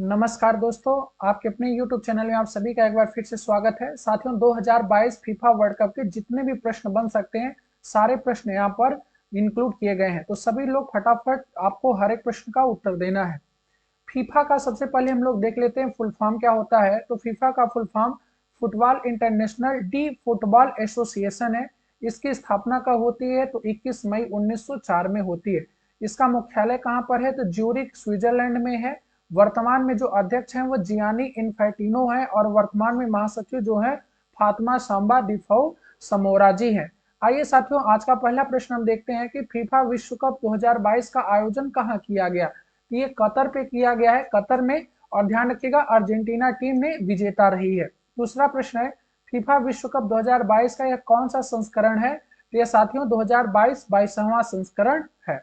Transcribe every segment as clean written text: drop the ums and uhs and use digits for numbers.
नमस्कार दोस्तों, आपके अपने YouTube चैनल में आप सभी का एक बार फिर से स्वागत है। साथियों, 2022 फीफा वर्ल्ड कप के जितने भी प्रश्न बन सकते हैं, सारे प्रश्न यहाँ पर इंक्लूड किए गए हैं। तो सभी लोग फटाफट आपको हर एक प्रश्न का उत्तर देना है। फीफा का सबसे पहले हम लोग देख लेते हैं फुल फॉर्म क्या होता है। तो फीफा का full form football international D football association है। इसकी स्थापना कब होती है? तो 21 मई 1904 में होती है। इसका मुख्यालय कहाँ पर है? तो ज्यूरिख स्विट्जरलैंड में है। वर्तमान में जो अध्यक्ष हैं वो जियानी इन्फैंटिनो है और वर्तमान में महासचिव जो है फातिमा सांबा डिफाउ समोरा जी हैं। आइए साथियों, आज का पहला प्रश्न हम देखते हैं कि फीफा विश्व कप 2022 का आयोजन कहाँ किया गया। ये कतर पे किया गया है, कतर में। और ध्यान रखिएगा, अर्जेंटीना टीम ने विजेता रही है। दूसरा प्रश्न है, फीफा विश्व कप 2022 का यह कौन सा संस्करण है? तो यह साथियों 2022 22वां संस्करण है।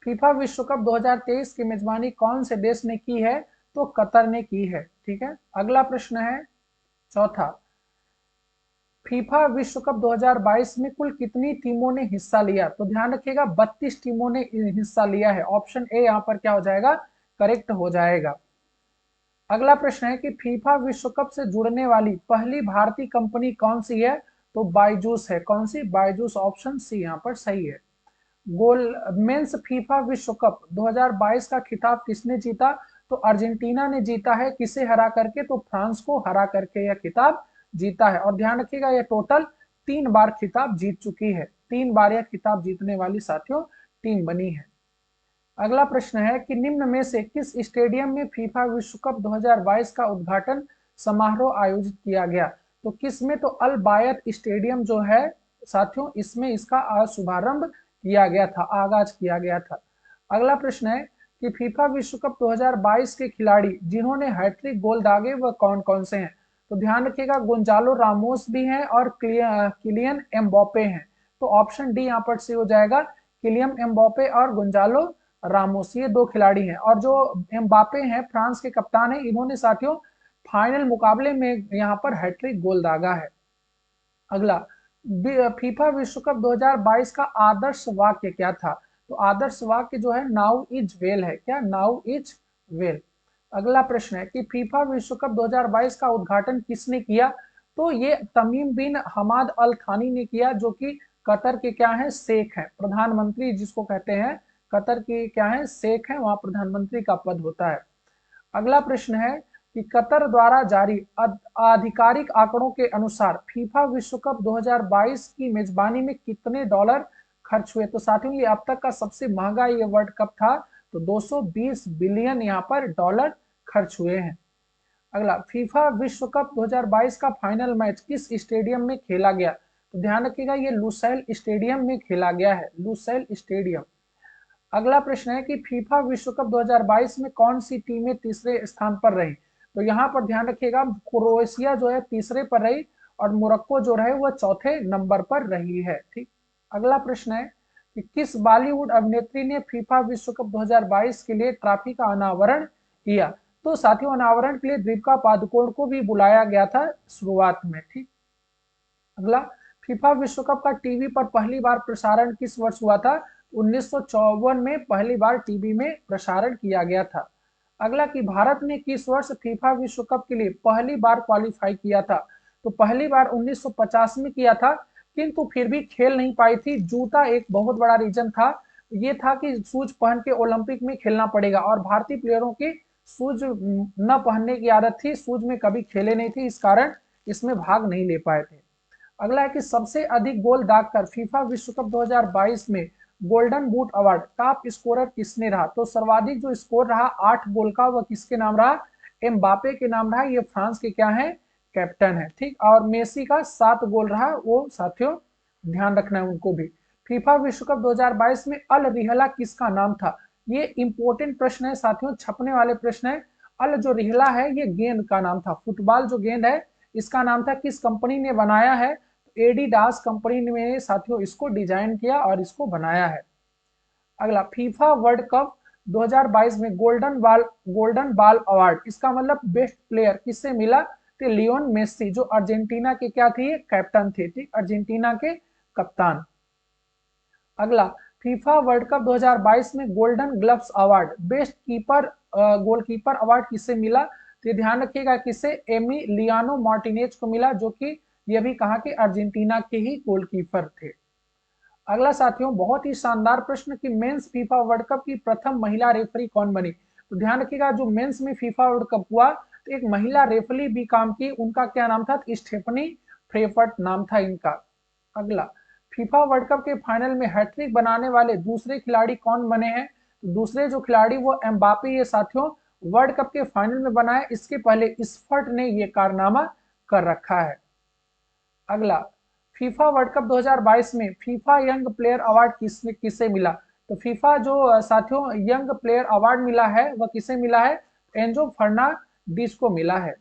फीफा विश्व कप 2023 की मेजबानी कौन से देश ने की है? तो कतर ने की है। ठीक है, अगला प्रश्न है चौथा, फीफा विश्व कप 2022 में कुल कितनी टीमों ने हिस्सा लिया? तो ध्यान रखिएगा 32 टीमों ने हिस्सा लिया है। ऑप्शन ए यहाँ पर क्या हो जाएगा? करेक्ट हो जाएगा। अगला प्रश्न है कि फीफा विश्व कप से जुड़ने वाली पहली भारतीय कंपनी कौन सी है? तो बायजूस है। कौन सी? बायजूस। ऑप्शन सी यहाँ पर सही है। गोल मेंस फीफा विश्व कप 2022 का खिताब किसने जीता? तो अर्जेंटीना ने जीता है। किसे हरा करके? तो फ्रांस को हरा करके यह खिताब जीता है। और ध्यान रखिएगा, यह टोटल 3 बार खिताब जीत चुकी है। 3 बार यह खिताब जीतने वाली साथियों टीम बनी है। अगला प्रश्न है कि निम्न में से किस स्टेडियम में फीफा विश्व कप 2022 का उद्घाटन समारोह आयोजित किया गया? तो किस में? तो अल बायत स्टेडियम जो है साथियों, इसमें इसका शुभारंभ किया गया था, आगाज किया गया था। अगला प्रश्न है कि फीफा विश्व कप 2022 के खिलाड़ी जिन्होंने हैट्रिक गोल दागे वह कौन कौन से हैं? तो ध्यान रखिएगा, गोंजालो रामोस भी हैं और किलियन एम्बापे हैं। तो ऑप्शन डी यहाँ पर से हो जाएगा, किलियन एम्बापे और गोंजालो रामोस, ये 2 खिलाड़ी हैं। और जो एम्बापे हैं, फ्रांस के कप्तान हैं, इन्होंने साथियों फाइनल मुकाबले में यहाँ पर हैट्रिक गोल दागा है। अगला, फीफा विश्व कप 2022 का आदर्श वाक्य क्या था? तो आदर्श वाक्य जो है नाउ इज वेल है। क्या? Now is well. अगला प्रश्न है कि फीफा विश्व कप 2022 का उद्घाटन किसने किया? तो ये तमीम बिन हमाद अल थानी ने किया, जो कि कतर के क्या है? शेख है, प्रधानमंत्री जिसको कहते हैं। कतर के क्या है? शेख है, वहां प्रधानमंत्री का पद होता है। अगला प्रश्न है कि कतर द्वारा जारी आधिकारिक आंकड़ों के अनुसार फीफा विश्व कप 2022 की मेजबानी में कितने डॉलर खर्च हुए? तो साथियों, ये अब तक का सबसे महंगा ये वर्ल्ड कप था। तो 220 बिलियन यहाँ पर डॉलर खर्च हुए हैं। अगला, फीफा विश्व कप 2022 का फाइनल मैच किस स्टेडियम में खेला गया? तो ध्यान रखिएगा, ये लुसैल स्टेडियम में खेला गया है, लुसैल स्टेडियम। अगला प्रश्न है कि फीफा विश्व कप 2022 में कौन सी टीमें तीसरे स्थान पर रही? तो यहाँ पर ध्यान रखिएगा, क्रोएशिया जो है तीसरे पर रही और मोरक्को जो रहे वह चौथे नंबर पर रही है। ठीक। अगला प्रश्न है कि किस बॉलीवुड अभिनेत्री ने फीफा विश्व कप 2022 के लिए ट्रॉफी का अनावरण किया? तो साथियों, अनावरण के लिए दीपिका पादुकोण को भी बुलाया गया था शुरुआत में। ठीक। अगला, फीफा विश्व कप का टीवी पर पहली बार प्रसारण किस वर्ष हुआ था? 1954 में पहली बार टीवी में प्रसारण किया गया था। अगला, कि भारत ने किस वर्ष फीफा विश्व कप के लिए पहली बार क्वालिफाई किया था? तो पहली बार 1950 में किया था, किंतु फिर भी खेल नहीं पाई थी। जूता एक बहुत बड़ा रीजन था। ये था कि शूज पहन के ओलंपिक में खेलना पड़ेगा और भारतीय प्लेयरों की शूज न पहनने की आदत थी, शूज में कभी खेले नहीं थे, इस कारण इसमें भाग नहीं ले पाए थे। अगला है कि सबसे अधिक गोल दागकर फीफा विश्व कप 2022 में golden boot award top scorer किसने रहा? तो सर्वाधिक जो स्कोर रहा 8 गोल का, वह किसके नाम रहा? एम्बापे के नाम रहा। ये फ्रांस के क्या है? कैप्टन है। ठीक। और मेसी का 7 गोल रहा, वो साथियों ध्यान रखना है उनको भी। फीफा विश्व कप 2022 में अल रिहला किसका नाम था? ये इंपॉर्टेंट प्रश्न है साथियों, छपने वाले प्रश्न है। अल जो रिहला है ये गेंद का नाम था, फुटबॉल जो गेंद है इसका नाम था। किस कंपनी ने बनाया है? एडिडास कंपनी ने साथियों इसको डिजाइन किया और इसको बनाया है। अगला, फीफा वर्ल्ड कप 2022 में गोल्डन बॉल अवार्ड, इसका मतलब बेस्ट प्लेयर किससे मिला? तो लियोन मेसी, जो अर्जेंटीना के क्या थे? कैप्टन थे। ठीक, अर्जेंटीना के कप्तान। अगला, फीफा वर्ल्ड कप 2022 में golden gloves award best keeper goalkeeper award किसे मिला? तो ये ध्यान रखिएगा किसे, एमिलियानो मार्टिनेज को मिला, जो कि ये भी कहा कि अर्जेंटीना के ही गोलकीपर थे। अगला साथियों बहुत ही शानदार प्रश्न कि मेंस फीफा वर्ल्ड कप की प्रथम महिला रेफरी कौन बनी? तो ध्यान रखिएगा जो मेंस में फीफा वर्ल्ड कप हुआ तो एक महिला रेफरी भी काम की, उनका क्या नाम था? स्टेफनी फ्रेफर्ट नाम था इनका। अगला, फीफा वर्ल्ड कप के फाइनल में हैट्रिक बनाने वाले दूसरे खिलाड़ी कौन बने हैं? तो दूसरे जो खिलाड़ी वो एम्बापे ये साथियों वर्ल्ड कप के फाइनल में बनाए, इसके पहले स्पर्ट ने ये कारनामा कर रखा है। अगला, फीफा वर्ल्ड कप 2022 में फीफा यंग प्लेयर अवार्ड किसे मिला? तो फीफा जो साथियों यंग प्लेयर अवार्ड मिला है वह किसे मिला है? एंजो फर्नांडिस को मिला है।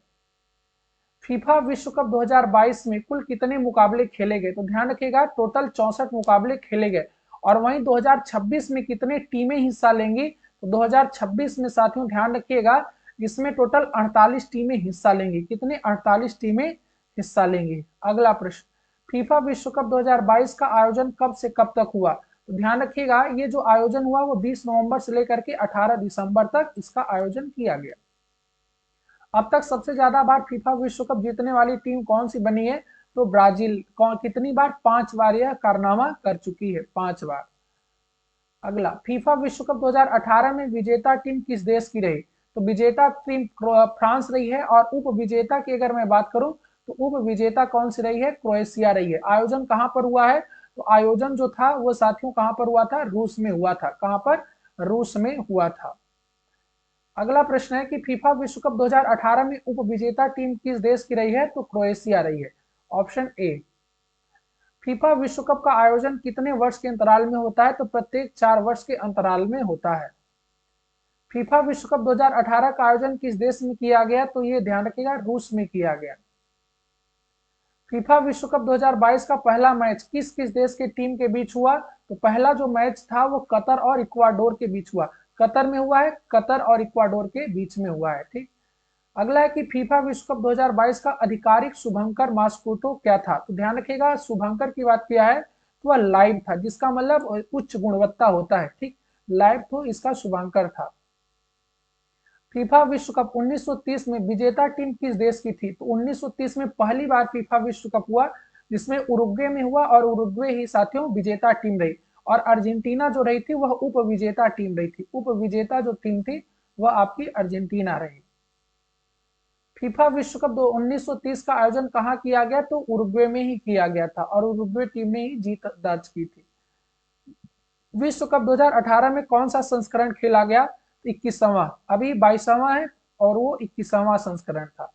फीफा विश्व कप 2022 में कुल कितने मुकाबले खेले गए? तो ध्यान रखिएगा टोटल 64 मुकाबले खेले गए। और वहीं 2026 में कितने टीमें हिस्सा लेंगी? तो 2026 में साथियों ध्यान रखिएगा इसमें टोटल 48 टीमें हिस्सा लेंगी। कितने? 48 टीमें हिस्सा लेंगी। अगला प्रश्न, फीफा विश्व कप 2022 का आयोजन कब से कब तक हुआ? तो ध्यान रखिएगा ये जो आयोजन हुआ वो 20 नवंबर से लेकर के 18 दिसंबर तक इसका आयोजन किया गया। अब तक सबसे ज्यादा बार फीफा विश्व कप जीतने वाली टीम कौन सी बनी है? तो ब्राजील। कौन कितनी बार? 5 बार यह कारनामा कर चुकी है, 5 बार। अगला, फीफा विश्व कप 2018 में विजेता टीम किस देश की रही? तो विजेता टीम फ्रांस रही है। और उप विजेता की अगर मैं बात करूं तो उप विजेता कौन सी रही है? क्रोएशिया रही है। आयोजन कहां पर हुआ है? तो आयोजन जो था वो साथियों कहां पर हुआ था? रूस में हुआ था। कहां पर? रूस में हुआ था। अगला प्रश्न है कि फीफा विश्व कप 2018 में उप विजेता टीम किस देश की रही है? तो क्रोएशिया रही है। Option A. फीफा विश्व कप का आयोजन कितने वर्ष के अंतराल में होता है? तो प्रत्येक 4 वर्ष के अंतराल में होता है। फीफा विश्व कप 2018 का आयोजन किस देश में किया गया? तो ये ध्यान रखिएगा रूस में किया गया। फीफा विश्व कप 2022 का पहला मैच किस किस देश के टीम के बीच हुआ? तो पहला जो मैच था वो कतर और इक्वाडोर के बीच हुआ। कतर में हुआ है, कतर और इक्वाडोर के बीच में हुआ है। ठीक। अगला है कि फीफा विश्व कप 2022 का आधिकारिक शुभंकर मास्कोटो क्या था? तो ध्यान रखिएगा शुभंकर की बात किया है तो वह लाइव था, जिसका मतलब उच्च गुणवत्ता होता है। ठीक, लाइव तो इसका शुभंकर था। फीफा विश्व कप 1930 में विजेता टीम किस देश की थी? तो 1930 में पहली बार फीफा विश्व कप हुआ जिसमें उरुग्वे में हुआ और उरुग्वे ही साथियों विजेता टीम रही। और अर्जेंटीना जो रही थी वह उप विजेता टीम रही थी। उप विजेता जो टीम थी वह आपकी अर्जेंटीना रही। फीफा विश्व कप 1930 का आयोजन कहाँ किया गया? तो उरुग्वे में ही किया गया था और उरुग्वे टीम ने ही जीत दर्ज की थी। विश्व कप 2018 में कौन सा संस्करण खेला गया? 21वां। अभी 22वां है और वो 21वां संस्करण था।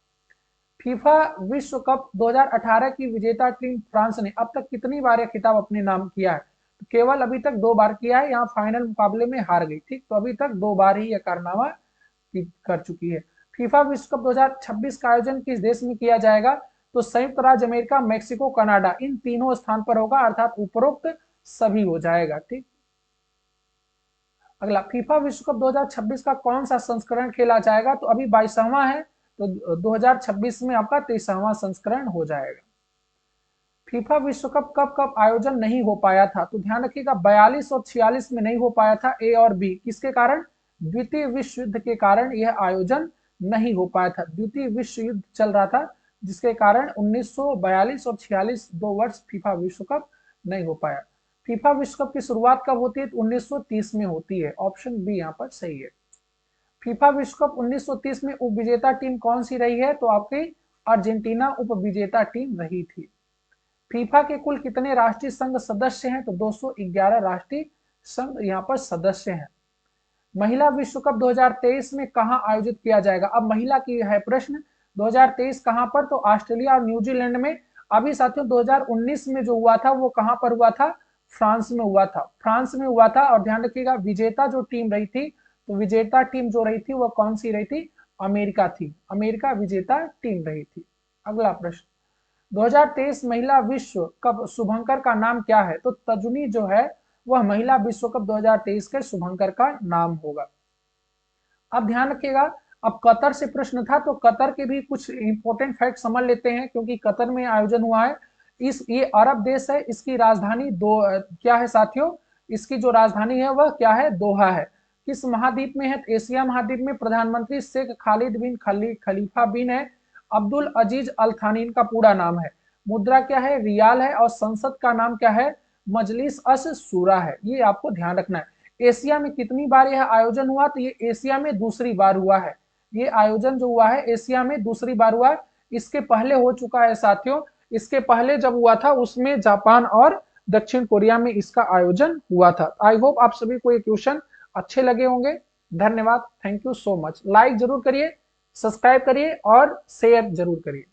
फीफा विश्व कप 2018 की विजेता टीम फ्रांस ने अब तक कितनी बार यह खिताब अपने नाम किया है? तो केवल अभी तक 2 बार किया है। यहाँ फाइनल मुकाबले में हार गई। ठीक, तो अभी तक 2 बार ही यह कारनामा कर चुकी है। फीफा विश्व कप 2026 का आयोजन किस देश में किया जाएगा? तो संयुक्त राज्य अमेरिका, मेक्सिको, कनाडा, इन तीनों स्थान पर होगा, अर्थात उपरोक्त सभी हो जाएगा। ठीक। अगला, फीफा विश्व कप 2026 का कौन सा संस्करण खेला जाएगा? तो अभी 22वां है तो 2026 में आपका 23वां संस्करण हो जाएगा। फीफा विश्व कप कब कब आयोजन नहीं हो पाया था? तो ध्यान रखिएगा 42 और 46 में नहीं हो पाया था। ए और बी किसके कारण? द्वितीय विश्व युद्ध के कारण यह आयोजन नहीं हो पाया था। द्वितीय विश्व युद्ध चल रहा था जिसके कारण 1942 और 46 2 वर्ष फीफा विश्व कप नहीं हो पाया। फीफा विश्व कप की शुरुआत कब होती है? तो 1930 में होती है। ऑप्शन बी यहाँ पर सही है। फीफा विश्व कप 1930 में उप विजेता टीम कौन सी रही है? तो आपकी अर्जेंटीना उप विजेता टीम रही थी। फीफा के कुल कितने राष्ट्रीय संघ सदस्य हैं? तो 211 राष्ट्रीय संघ यहाँ पर सदस्य हैं। महिला विश्व कप 2023 में कहां आयोजित किया जाएगा? अब महिला की है प्रश्न। 2023 कहां पर? तो ऑस्ट्रेलिया और न्यूजीलैंड में। अभी साथियों 2019 में जो हुआ था वो कहां पर हुआ था? फ्रांस में हुआ था। फ्रांस में हुआ था। और ध्यान रखिएगा विजेता जो टीम रही थी, तो विजेता टीम जो रही थी वो कौन सी रही थी? अमेरिका थी। अमेरिका विजेता टीम रही थी। अगला प्रश्न, 2023 महिला विश्व कप शुभंकर का नाम क्या है? तो तजुनी जो है वह महिला विश्व कप 2023 के शुभंकर का नाम होगा। अब ध्यान रखिएगा, अब कतर से प्रश्न था तो कतर के भी कुछ इंपॉर्टेंट फैक्ट समझ लेते हैं, क्योंकि कतर में आयोजन हुआ है। ये अरब देश है। इसकी राजधानी क्या है साथियों? इसकी जो राजधानी है वह क्या है, दोहा है। किस महाद्वीप में है, तो एशिया महाद्वीप में। प्रधानमंत्री शेख खालिद बिन खलीफा बिन है अब्दुल अजीज अल थानी इनका पूरा नाम है। मुद्रा क्या है, रियाल है। और संसद का नाम क्या है, मजलिस अस सूरा है। ये आपको ध्यान रखना है। एशिया में कितनी बार यह आयोजन हुआ, तो ये एशिया में दूसरी बार हुआ है। ये आयोजन जो हुआ है एशिया में दूसरी बार हुआ है। इसके पहले हो चुका है साथियों, इसके पहले जब हुआ था उसमें जापान और दक्षिण कोरिया में इसका आयोजन हुआ था। आई होप आप सभी को ये क्वेश्चन अच्छे लगे होंगे। धन्यवाद, thank you so much. Like जरूर करिए, सब्सक्राइब करिए और शेयर जरूर करिए।